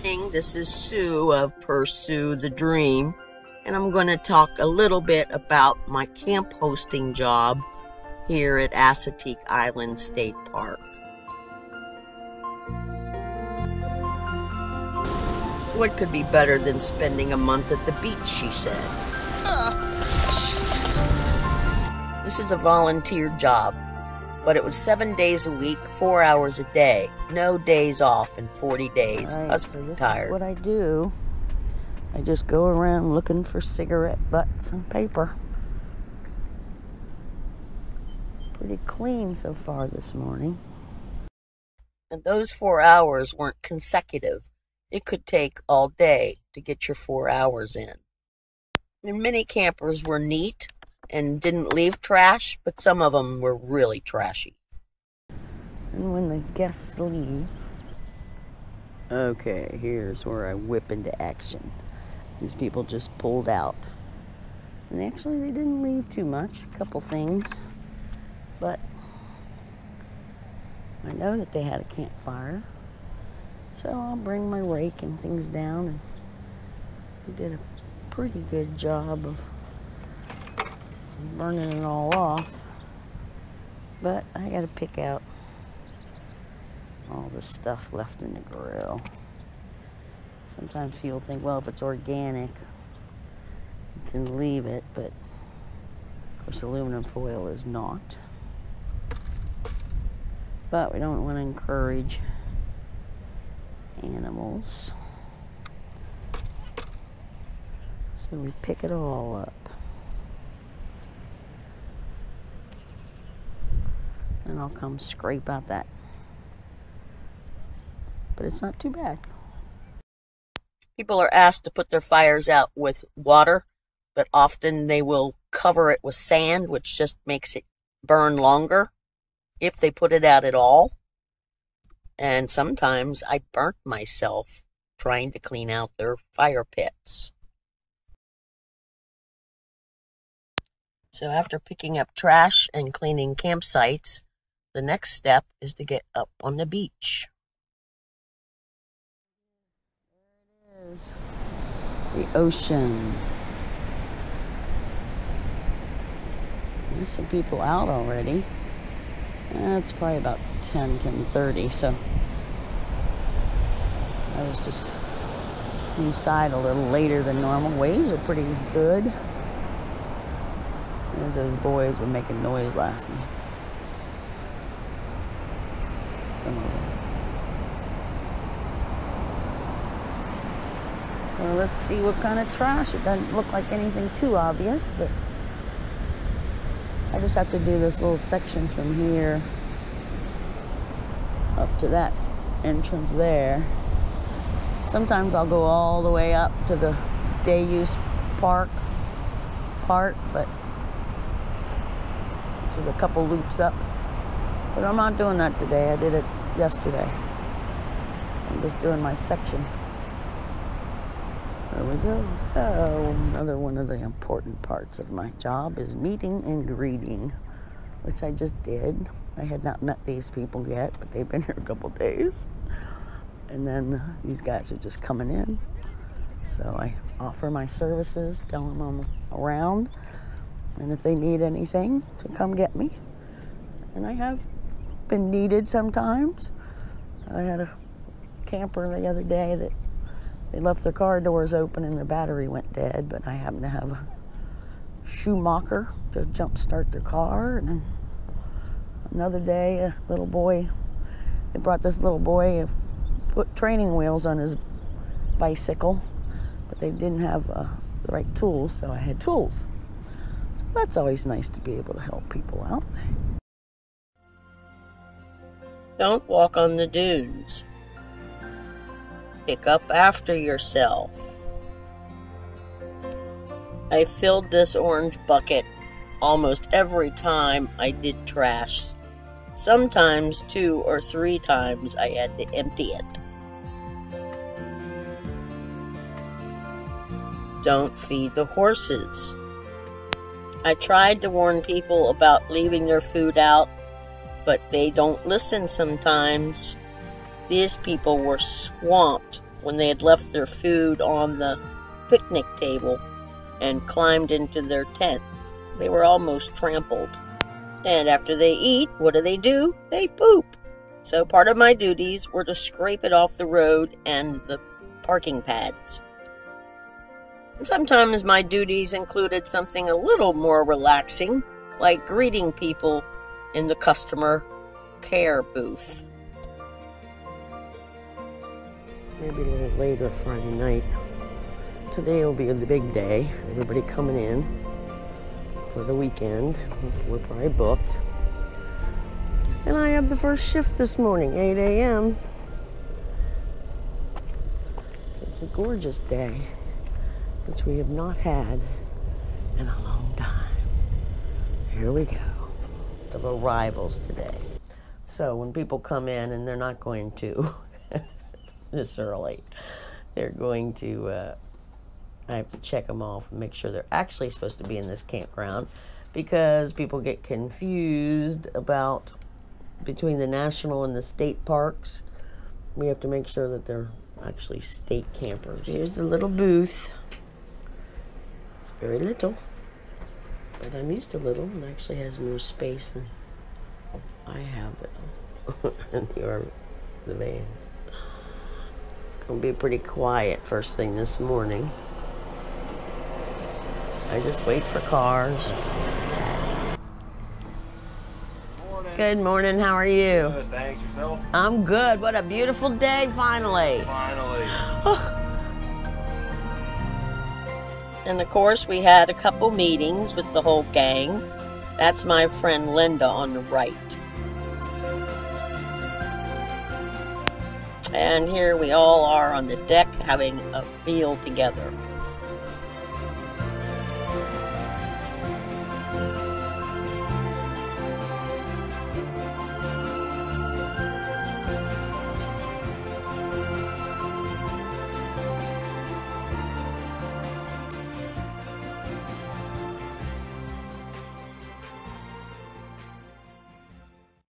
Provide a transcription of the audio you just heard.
morning, this is Sue of Pursue the Dream, and I'm going to talk a little bit about my camp hosting job here at Assateaque Island State Park. What could be better than spending a month at the beach, she said. This is a volunteer job, but it was 7 days a week, 4 hours a day, no days off in 40 days. All right, I was so this tired. is what I do. I just go around looking for cigarette butts and paper. Pretty clean so far this morning. And those 4 hours weren't consecutive. It could take all day to get your 4 hours in. And many campers were neat and didn't leave trash, but some of them were really trashy. And when the guests leave... Okay, here's where I whip into action. These people just pulled out. And actually they didn't leave too much, a couple things. But I know that they had a campfire. So I'll bring my rake and things down, and we did a pretty good job of burning it all off. But I gotta pick out all the stuff left in the grill. Sometimes people think, well, if it's organic, you can leave it, but of course aluminum foil is not. But we don't want to encourage animals, so we pick it all up, and I'll come scrape out that, but it's not too bad. People are asked to put their fires out with water, but often they will cover it with sand, which just makes it burn longer if they put it out at all. And sometimes I burnt myself trying to clean out their fire pits. So after picking up trash and cleaning campsites, the next step is to get up on the beach. There it is, the ocean. There's some people out already. It's probably about 10:30, so I was just inside a little later than normal. Waves are pretty good. There's those boys were making noise last night. Some of them. Well, let's see what kind of trash. It doesn't look like anything too obvious, but I just have to do this little section from here up to that entrance there. Sometimes I'll go all the way up to the day use park part, but there's a couple loops up. But I'm not doing that today. I did it yesterday. So I'm just doing my section. There we go. So another one of the important parts of my job is meeting and greeting, which I just did. I had not met these people yet, but they've been here a couple days. And then these guys are just coming in. So I offer my services, tell them I'm around, and if they need anything, to come get me. And I have been needed sometimes. I had a camper the other day that they left their car doors open and their battery went dead, but I happened to have a Schumacher to jump start their car. And then another day, a little boy, they brought this little boy, put training wheels on his bicycle, but they didn't have the right tools, so I had tools. So that's always nice to be able to help people out. Don't walk on the dunes. Pick up after yourself. I filled this orange bucket almost every time I did trash. Sometimes 2 or 3 times I had to empty it. Don't feed the horses. I tried to warn people about leaving their food out, but they don't listen sometimes. These people were swamped when they had left their food on the picnic table and climbed into their tent. They were almost trampled. And after they eat, what do? They poop. So part of my duties were to scrape it off the road and the parking pads. And sometimes my duties included something a little more relaxing, like greeting people in the customer care booth. Maybe a little later Friday night. Today will be the big day. Everybody coming in for the weekend. We're probably booked. And I have the first shift this morning, 8 a.m. It's a gorgeous day, which we have not had in a long time. Here we go. The arrivals today. So when people come in, and they're not going to this early, they're going to, I have to check them off and make sure they're actually supposed to be in this campground, because people get confused about between the national and the state parks. We have to make sure that they're actually state campers. Here's the little booth. It's very little, but I'm used to little, and actually has more space than I have it in the van. It's going to be pretty quiet first thing this morning. I just wait for cars. Morning. Good morning, how are you? Good, thanks. Yourself? I'm good. What a beautiful day, finally. Finally. And of course, we had a couple meetings with the whole gang. That's my friend Linda on the right. And here we all are on the deck having a meal together.